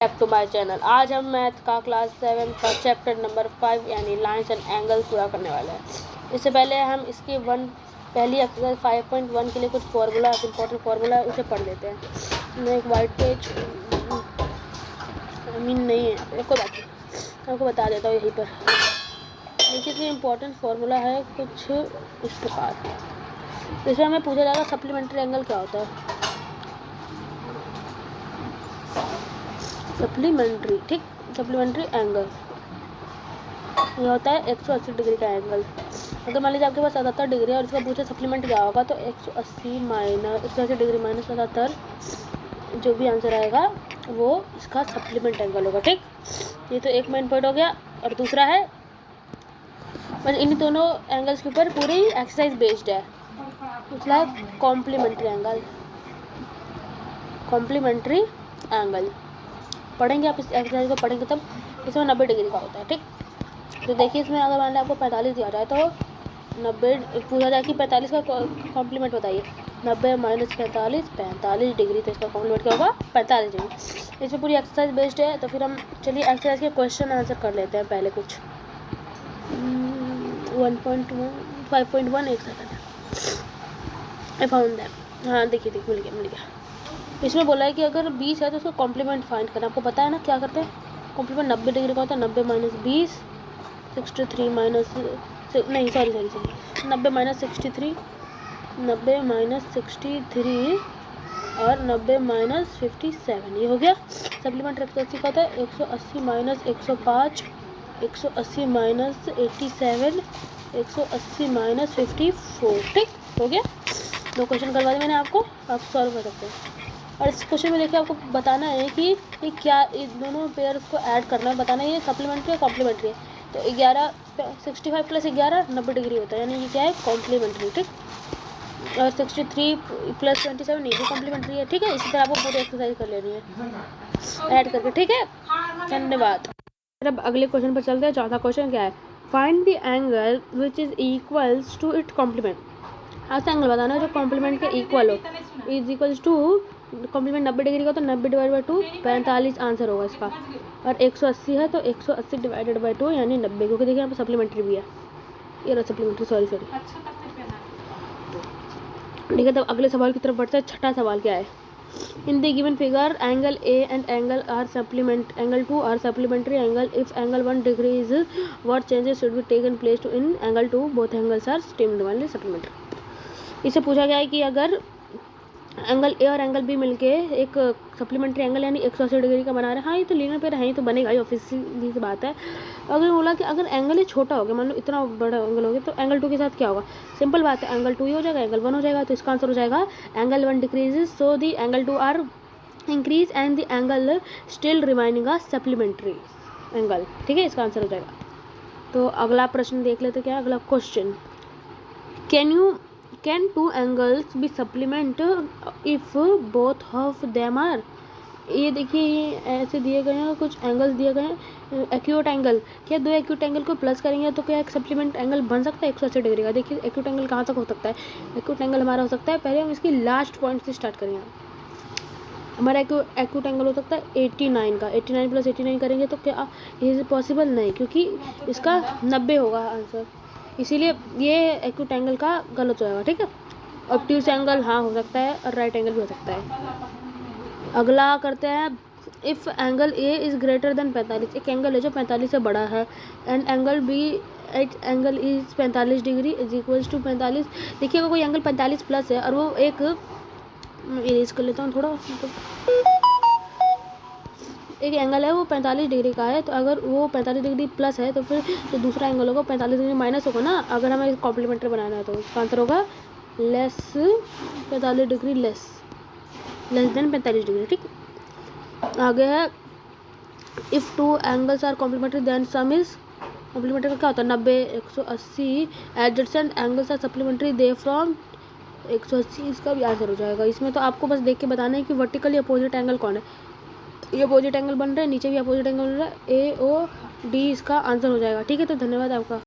Back to my channel. आज हम math का क्लास 7 का चैप्टर नंबर 5 यानी लाइन्स एंड एंगल्स पूरा करने वाले हैं। इससे पहले हम इसकी पहली एक्सरसाइज 5.1 के लिए कुछ फार्मूला इंपॉर्टेंट फार्मूला उसे पढ़ लेते हैं। मैं एक वाइट पेज नहीं है, आपको बता देता हूँ यहीं पर। नीचे से इम्पोर्टेंट फार्मूला है कुछ इस प्रकार। इसमें हमें पूछा जाएगा सप्लीमेंट्री एंगल क्या होता है। सप्लीमेंट्री एंगल ये होता है 180 डिग्री का एंगल। अगर मान लीजिए आपके पास 77 डिग्री है और इसका पूछे सप्लीमेंट क्या होगा, तो 180 डिग्री माइनस 77, जो भी आंसर आएगा वो इसका सप्लीमेंट एंगल होगा। ठीक, ये तो एक मेन पॉइंट हो गया। और दूसरा है, बस इन दोनों एंगल्स के ऊपर पूरी एक्सरसाइज बेस्ड है। दूसरा कॉम्प्लीमेंट्री एंगल पढ़ेंगे आप। इस एक्सरसाइज को पढ़ेंगे तब इसमें 90 डिग्री का होता है। ठीक, तो देखिए इसमें अगर मान लिया आपको 45 दिया जाए तो 90 पूछा जाए कि 45 का कॉम्प्लीमेंट बताइए। 90 माइनस 45 डिग्री, तो इसका कॉम्प्लीमेंट क्या होगा 45 डिग्री। इसमें पूरी एक्सरसाइज बेस्ड है। तो फिर हम चलिए एक्सरसाइज के क्वेश्चन आंसर कर लेते हैं। पहले कुछ 5.1 एक सेकंड आई फाउंड दैट। हाँ देखिए मिल गया। इसमें बोला है कि अगर 20 है तो उसका कॉम्प्लीमेंट फाइंड करना। आपको पता है ना क्या करते हैं। कॉम्प्लीमेंट 90 डिग्री का होता है। 90 माइनस 20, 63 माइनस 90 माइनस 63, 90 माइनस 63 और 90 माइनस 57, ये हो गया। सप्लीमेंट 180 का होता है 180 माइनस 105, 180 माइनस 87, 180 माइनस 54। ठीक हो गया। 2 क्वेश्चन करवा दिए मैंने आपको, आप सॉल्व कर सकते हैं। और इस क्वेश्चन में देखिए आपको बताना है कि ये क्या, इस दोनों पेयर्स को ऐड करना है, बताना है ये सप्लीमेंट्री है कॉम्प्लीमेंट्री है। तो 65 प्लस 11 90 डिग्री होता है, यानी ये क्या है कॉम्प्लीमेंट्री। ठीक, और 63 प्लस 27 ये भी कॉम्प्लीमेंट्री है। ठीक है, इसी तरह आपको पूरी एक्सरसाइज कर लेनी है ऐड करके। ठीक है, धन्यवाद। अब अगले क्वेश्चन पर चलते हैं। चौथा क्वेश्चन क्या है, find the angle which is equals to it complement. ऐसा एंगल बताना है जो कॉम्प्लीमेंट के इक्वल हो। Is equals to complement 90 degree का तो 90 डिवाइड बाई 2 45 आंसर होगा इसका। और 180 है तो 180 डिवाइडेड बाई 2 यानी 90, क्योंकि देखिए यहाँ पर सप्लीमेंट्री भी है। ये रहा सप्लीमेंट्री, सॉरी। ठीक है, तब अगले सवाल की तरफ बढ़ते हैं। छठा सवाल क्या है, in the given figure angle A and angle angle 2 are supplementary angle if angle 1 degree is what changes should be taken place to in angle 2 both angles are supplementary. इससे पूछा गया है कि अगर एंगल ए और angle B मिलके एक supplementary angle यानी 180 डिग्री का बना रहे हैं। हाँ, ये तो लीनियर पेयर है, ये तो बनेगा ही, ऑब्वियसली सी बात है। अगर बोला कि अगर एंगल ये छोटा हो गया, मान लो इतना बड़ा एंगल हो गया, तो एंगल 2 के साथ क्या होगा। सिंपल बात है, एंगल 2 ही हो जाएगा, एंगल 1 हो जाएगा। तो इसका आंसर हो जाएगा angle 1 decreases so the angle 2 are increase and the angle still remaining a supplementary angle. ठीक है, इसका आंसर हो जाएगा। तो अगला प्रश्न देख लेते क्या है। अगला question, can 2 angles be supplement if both of them are. ये देखिए, ये ऐसे दिए गए हैं, कुछ एंगल्स दिए गए हैं। एक्यूट एंगल, क्या 2 एक्यूट एंगल को प्लस करेंगे तो क्या एक सप्लीमेंट एंगल बन सकता है 180 डिग्री का। देखिए एक्यूट एंगल कहाँ तक हो सकता है। एक्यूट एंगल हमारा हो सकता है, पहले हम इसकी लास्ट पॉइंट से स्टार्ट करेंगे। हमारा एक्यूट एंगल हो सकता है 89 का। 89 प्लस 89 करेंगे तो क्या ये पॉसिबल नहीं, क्योंकि इसका 90 होगा आंसर, इसीलिए ये एक्यूट एंगल का गलत हो जाएगा। ठीक है, ऑब्ट्यूज एंगल हाँ हो सकता है और राइट एंगल भी हो सकता है। अगला करते हैं, if angle A is greater than 45, एक एंगल है जो 45 से बड़ा है, and angle B at angle is 45 degree is equals to 45। देखिए अगर कोई एंगल 45 प्लस है और वो एक इरेज कर लेता हूँ थोड़ा, एक एंगल है वो 45 डिग्री का है, तो अगर वो 45 डिग्री प्लस है तो फिर जो दूसरा एंगल होगा 45 डिग्री माइनस होगा ना। अगर हमें कॉम्प्लीमेंट्री बनाना है तो इसका आंसर होगा less 45 degree less than 45 degree. ठीक, आगे है, if 2 angles are complementary then sum is complementary का क्या होता है 90, 180 adjacent angles are supplementary they from 180, इसका भी आंसर हो जाएगा। इसमें तो आपको बस देख के बताना है कि वर्टिकली अपोजिट एंगल कौन है। ये अपोजिट एंगल बन रहा है, नीचे भी अपोजिट एंगल बन रहा है, ए ओ डी इसका आंसर हो जाएगा। ठीक है, तो धन्यवाद आपका।